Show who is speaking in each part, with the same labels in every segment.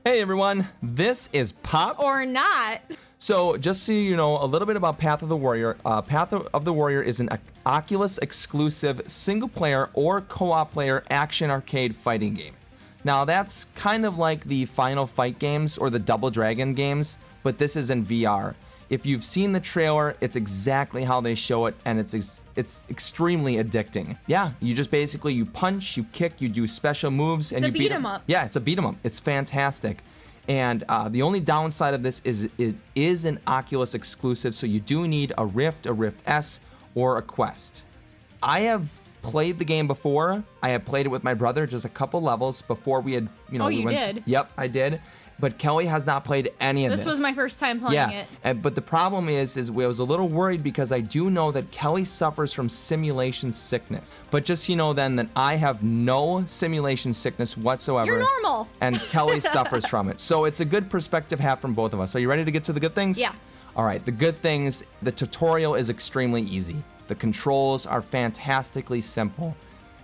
Speaker 1: Hey everyone, this is Pop.
Speaker 2: Or not.
Speaker 1: So just so you know a little bit about Path of the Warrior, Path of the Warrior is an Oculus exclusive single player or co-op player action arcade fighting game. Now that's kind of like the Final Fight games or the Double Dragon games, but this is in VR. If you've seen the trailer, it's exactly how they show it, and it's extremely addicting. Yeah, you just basically, you punch, you kick, you do special moves, and you beat 'em up. Yeah, it's a beat 'em up. It's fantastic. And the only downside of this is it is an Oculus exclusive, so you do need a Rift S, or a Quest. I have played the game before. I have played it with my brother, just a couple levels before we had,
Speaker 2: Oh, you did?
Speaker 1: Yep, I did. But Kelly has not played any of this.
Speaker 2: This was my first time playing it.
Speaker 1: Yeah, but the problem is I was a little worried because I do know that Kelly suffers from simulation sickness. But just so you know then that I have no simulation sickness whatsoever.
Speaker 2: You're normal.
Speaker 1: And Kelly suffers from it. So it's a good perspective to have from both of us. Are you ready to get to the good things?
Speaker 2: Yeah.
Speaker 1: All right, the good things, the tutorial is extremely easy. The controls are fantastically simple.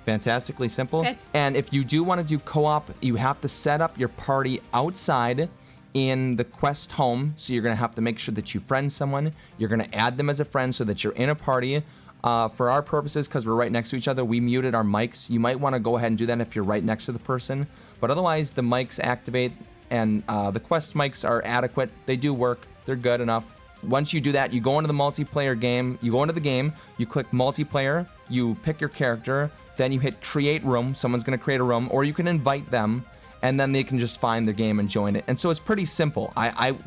Speaker 1: Fantastically simple.
Speaker 2: Okay.
Speaker 1: And if you do want to do co-op, you have to set up your party outside in the Quest home. So you're going to have to make sure that you friend someone. You're going to add them as a friend so that you're in a party. For our purposes, because we're right next to each other, we muted our mics. You might want to go ahead and do that if you're right next to the person. But otherwise, the mics activate, and the Quest mics are adequate. They do work. They're good enough. Once you do that, you go into the multiplayer game. You go into the game. You click multiplayer. You pick your character. Then you hit create room. Someone's going to create a room, or you can invite them, and then they can just find the game and join it. And so it's pretty simple.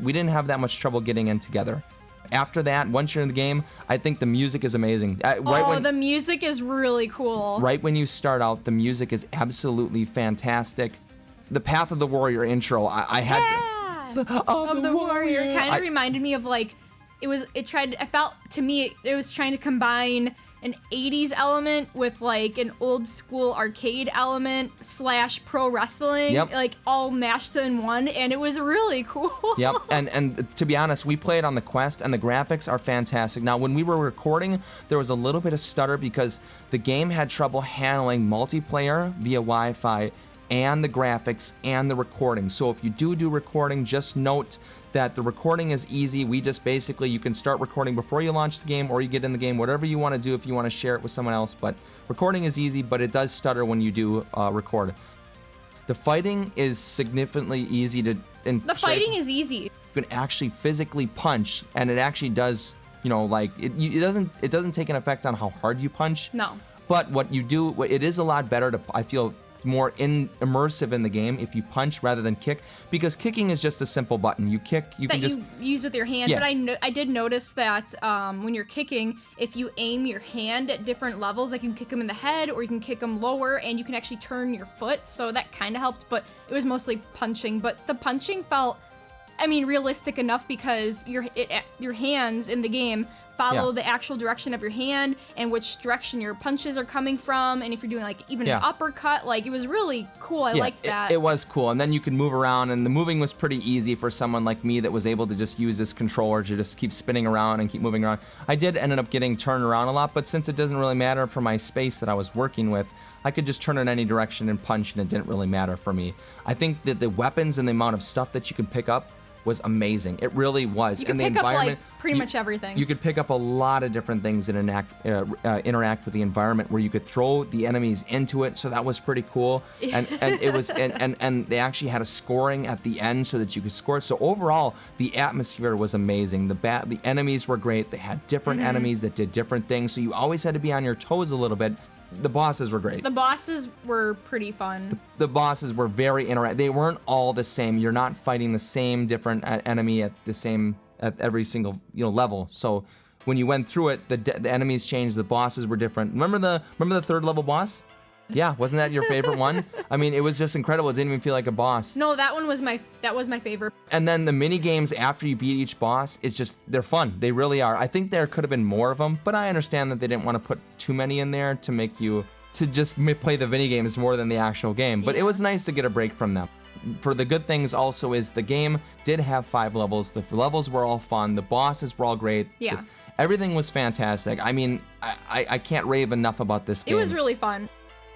Speaker 1: We didn't have that much trouble getting in together. After that, once you're in the game, I think the music is amazing.
Speaker 2: The music is really cool.
Speaker 1: Right when you start out, the music is absolutely fantastic. The Path of the Warrior intro, I had
Speaker 2: of the Warrior kind of reminded me of like, I felt to me it was trying to combine an 80s element with like an old school arcade element / pro wrestling, like all mashed in one, and it was really cool.
Speaker 1: Yep, and to be honest, we played on the Quest, and the graphics are fantastic. Now, when we were recording, there was a little bit of stutter because the game had trouble handling multiplayer via Wi-Fi and the graphics and the recording. So if you do recording, just note that the recording is easy. We just basically, you can start recording before you launch the game or you get in the game, whatever you want to do if you want to share it with someone else. But recording is easy, but it does stutter when you do record. The fighting is significantly easy to...
Speaker 2: The fighting is easy.
Speaker 1: You can actually physically punch, and it actually does, it doesn't take an effect on how hard you punch.
Speaker 2: No.
Speaker 1: But what you do, it is a lot better to, I feel, more immersive in the game if you punch rather than kick, because kicking is just a simple button. You kick, you can just
Speaker 2: use with your hand.
Speaker 1: Yeah.
Speaker 2: But I did notice that when you're kicking, if you aim your hand at different levels, like you can kick them in the head or you can kick them lower, and you can actually turn your foot, so that kind of helped. But it was mostly punching. But the punching felt, realistic enough because your hands in the game follow the actual direction of your hand and which direction your punches are coming from, and if you're doing like even an uppercut, like it was really cool. I liked that.
Speaker 1: It was cool, and then you can move around, and the moving was pretty easy for someone like me that was able to just use this controller to just keep spinning around and keep moving around. I did end up getting turned around a lot, but since it doesn't really matter for my space that I was working with, I could just turn in any direction and punch, and it didn't really matter for me. I think that the weapons and the amount of stuff that you can pick up was amazing. It really was.
Speaker 2: You could pick up like pretty much everything.
Speaker 1: You could pick up a lot of different things that interact with the environment, where you could throw the enemies into it. So that was pretty cool. And it was and they actually had a scoring at the end so that you could score it. So overall, the atmosphere was amazing. The enemies were great. They had different enemies that did different things. So you always had to be on your toes a little bit. The bosses were great.
Speaker 2: The bosses were pretty fun.
Speaker 1: The bosses were very interactive. They weren't all the same. You're not fighting the same different enemy at every single level. So when you went through it, the enemies changed. The bosses were different. Remember the third level boss? Yeah, wasn't that your favorite one? It was just incredible. It didn't even feel like a boss.
Speaker 2: No, that was my favorite.
Speaker 1: And then the mini games after you beat each boss they're fun. They really are. I think there could have been more of them, but I understand that they didn't want to put too many in there to make you to just play the mini games more than the actual game. But it was nice to get a break from them. For the good things also is the game did have 5 levels. The levels were all fun. The bosses were all great.
Speaker 2: Yeah.
Speaker 1: Everything was fantastic. I can't rave enough about this game.
Speaker 2: It was really fun.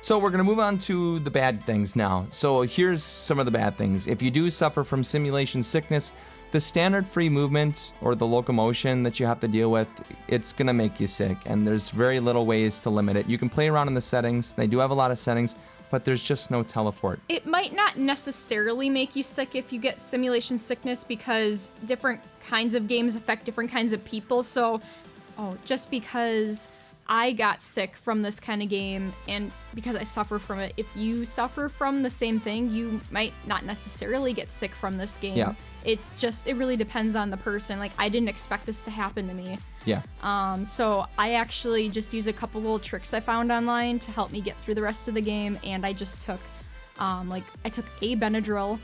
Speaker 1: So we're going to move on to the bad things now. So here's some of the bad things. If you do suffer from simulation sickness, the standard free movement or the locomotion that you have to deal with, it's going to make you sick. And there's very little ways to limit it. You can play around in the settings. They do have a lot of settings, but there's just no teleport.
Speaker 2: It might not necessarily make you sick if you get simulation sickness because different kinds of games affect different kinds of people. So, just because I got sick from this kind of game and because I suffer from it, if you suffer from the same thing, you might not necessarily get sick from this game.
Speaker 1: Yeah.
Speaker 2: It's just, it really depends on the person. Like, I didn't expect this to happen to me.
Speaker 1: Yeah.
Speaker 2: So I actually just used a couple little tricks I found online to help me get through the rest of the game, and I just took, I took a Benadryl,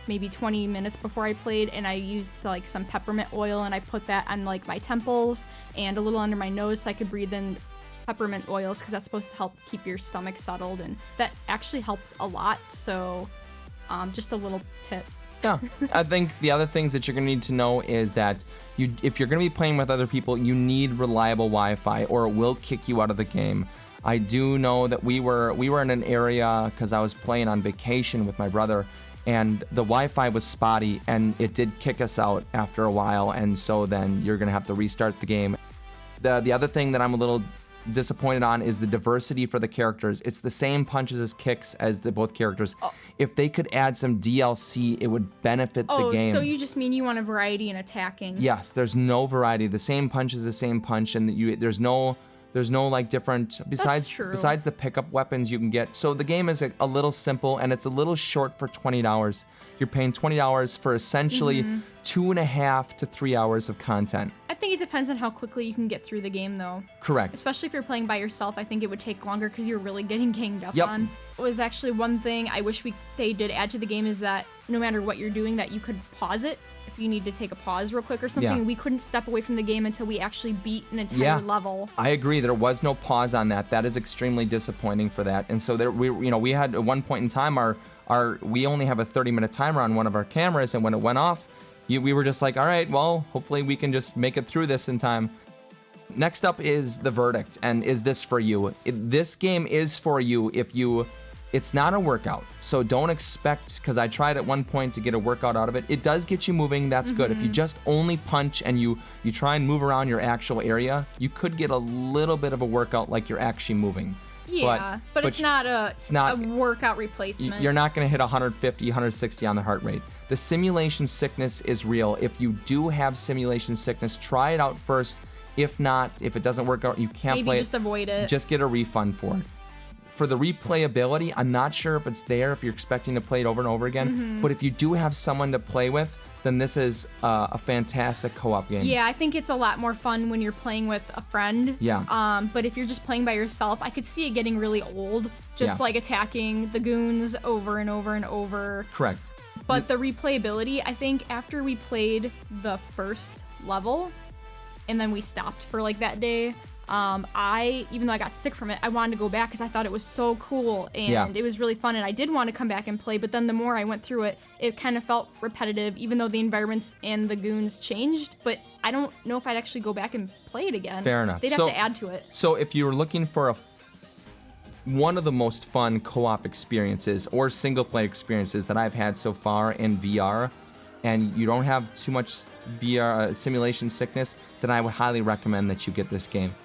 Speaker 2: maybe 20 minutes before I played, and I used like some peppermint oil, and I put that on like my temples and a little under my nose so I could breathe in peppermint oils because that's supposed to help keep your stomach settled, and that actually helped a lot. So, just a little tip.
Speaker 1: Yeah, I think the other things that you're going to need to know is that if you're going to be playing with other people, you need reliable Wi-Fi or it will kick you out of the game. I do know that we were in an area because I was playing on vacation with my brother, and the Wi-Fi was spotty, and it did kick us out after a while, and so then you're going to have to restart the game. The other thing that I'm a little disappointed on is the diversity for the characters. It's the same punches as kicks as both characters. If they could add some DLC, it would benefit the game.
Speaker 2: So you just mean you want a variety in attacking?
Speaker 1: Yes, there's no variety. The same punch is the same punch, and there's no like different besides the pickup weapons you can get. So the game is a little simple, and it's a little short for $20. You're paying $20 for essentially 2.5 to 3 hours of content.
Speaker 2: I think it depends on how quickly you can get through the game, though.
Speaker 1: Correct.
Speaker 2: Especially if you're playing by yourself, I think it would take longer because you're really getting ganged up
Speaker 1: Yep.
Speaker 2: on. It was actually one thing I wish they did add to the game is that no matter what you're doing, that you could pause it if you need to take a pause real quick or something.
Speaker 1: Yeah.
Speaker 2: We couldn't step away from the game until we actually beat an entire level.
Speaker 1: I agree. There was no pause on that. That is extremely disappointing for that. And so we had at one point in time we only have a 30-minute timer on one of our cameras, and when it went off, we were just like, all right, well, hopefully we can just make it through this in time. Next up is the verdict, and is this for you? This game is for you if you... It's not a workout, so don't expect, because I tried at one point to get a workout out of it. It does get you moving, that's good. If you just only punch and you try and move around your actual area, you could get a little bit of a workout like you're actually moving.
Speaker 2: Yeah, but it's not a workout replacement.
Speaker 1: You're not going to hit 150, 160 on the heart rate. The simulation sickness is real. If you do have simulation sickness, try it out first. If not, if it doesn't work out, you can't play it.
Speaker 2: Maybe just avoid it.
Speaker 1: Just get a refund for it. For the replayability, I'm not sure if it's there if you're expecting to play it over and over again. But if you do have someone to play with, then this is a fantastic co-op game.
Speaker 2: Yeah, I think it's a lot more fun when you're playing with a friend.
Speaker 1: Yeah.
Speaker 2: But if you're just playing by yourself, I could see it getting really old, just like attacking the goons over and over and over.
Speaker 1: Correct.
Speaker 2: But the replayability, I think after we played the first level, and then we stopped for like that day, even though I got sick from it, I wanted to go back because I thought it was so cool and it was really fun, and I did want to come back and play, but then the more I went through it, it kind of felt repetitive, even though the environments and the goons changed, but I don't know if I'd actually go back and play it again.
Speaker 1: Fair enough.
Speaker 2: They'd have to add to it.
Speaker 1: So if you're looking for one of the most fun co-op experiences or single-player experiences that I've had so far in VR, and you don't have too much VR simulation sickness, then I would highly recommend that you get this game.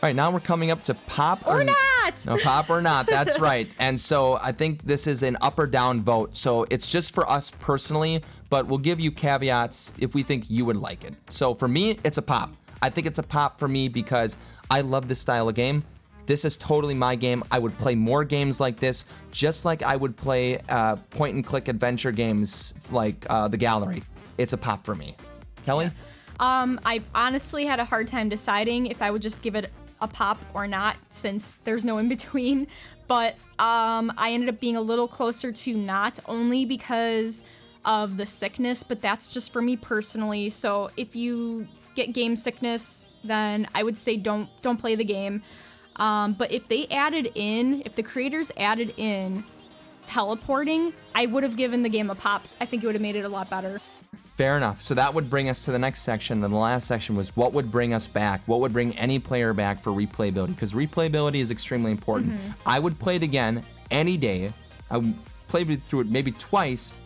Speaker 1: All right, now we're coming up to Pop
Speaker 2: or Not!
Speaker 1: No, Pop or Not, that's right. And so I think this is an up or down vote. So it's just for us personally, but we'll give you caveats if we think you would like it. So for me, it's a Pop. I think it's a Pop for me because I love this style of game. This is totally my game. I would play more games like this, just like I would play point-and-click adventure games like The Gallery. It's a Pop for me. Kelly?
Speaker 2: I honestly had a hard time deciding if I would just give it a Pop or not, since there's no in between, but I ended up being a little closer to not, only because of the sickness, but that's just for me personally. So if you get game sickness, then I would say don't play the game. But if the creators added in teleporting, I would have given the game a Pop. I think it would have made it a lot better.
Speaker 1: Fair enough. So that would bring us to the next section, and the last section was what would bring us back? What would bring any player back for replayability? Because replayability is extremely important. I would play it again any day. I would play through it maybe twice,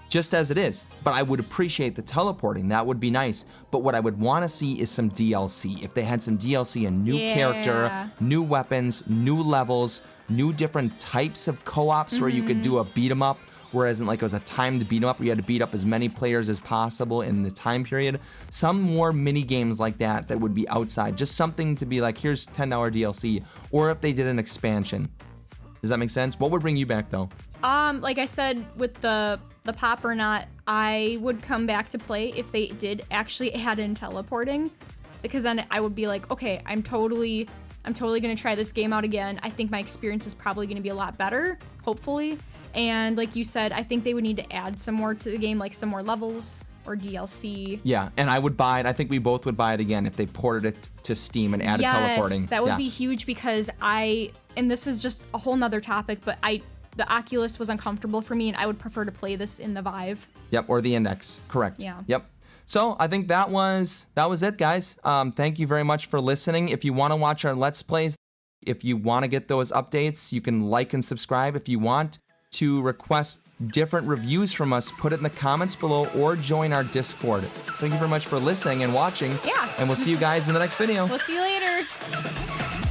Speaker 1: just as it is. But I would appreciate the teleporting. That would be nice. But what I would want to see is some DLC. If they had some DLC, a new character, new weapons, new levels, new different types of co-ops where you could do a beat 'em up. Whereas it was a timed beat 'em up, where you had to beat up as many players as possible in the time period. Some more mini games like that would be outside. Just something to be like, here's $10 DLC. Or if they did an expansion. Does that make sense? What would bring you back though?
Speaker 2: Like I said, with the pop or not, I would come back to play if they did actually add in teleporting, because then I would be like, okay, I'm totally gonna try this game out again. I think my experience is probably gonna be a lot better, hopefully. And like you said, I think they would need to add some more to the game, like some more levels or DLC.
Speaker 1: Yeah, and I would buy it. I think we both would buy it again if they ported it to Steam and added teleporting.
Speaker 2: Yes, that would be huge, because and this is just a whole nother topic, but the Oculus was uncomfortable for me, and I would prefer to play this in the Vive.
Speaker 1: Yep, or the Index. Correct.
Speaker 2: Yeah.
Speaker 1: Yep. So I think that was it, guys. Thank you very much for listening. If you want to watch our Let's Plays, if you want to get those updates, you can like and subscribe. If you want to request different reviews from us, put it in the comments below or join our Discord. Thank you very much for listening and watching.
Speaker 2: Yeah.
Speaker 1: And we'll see you guys in the next video.
Speaker 2: We'll see you later.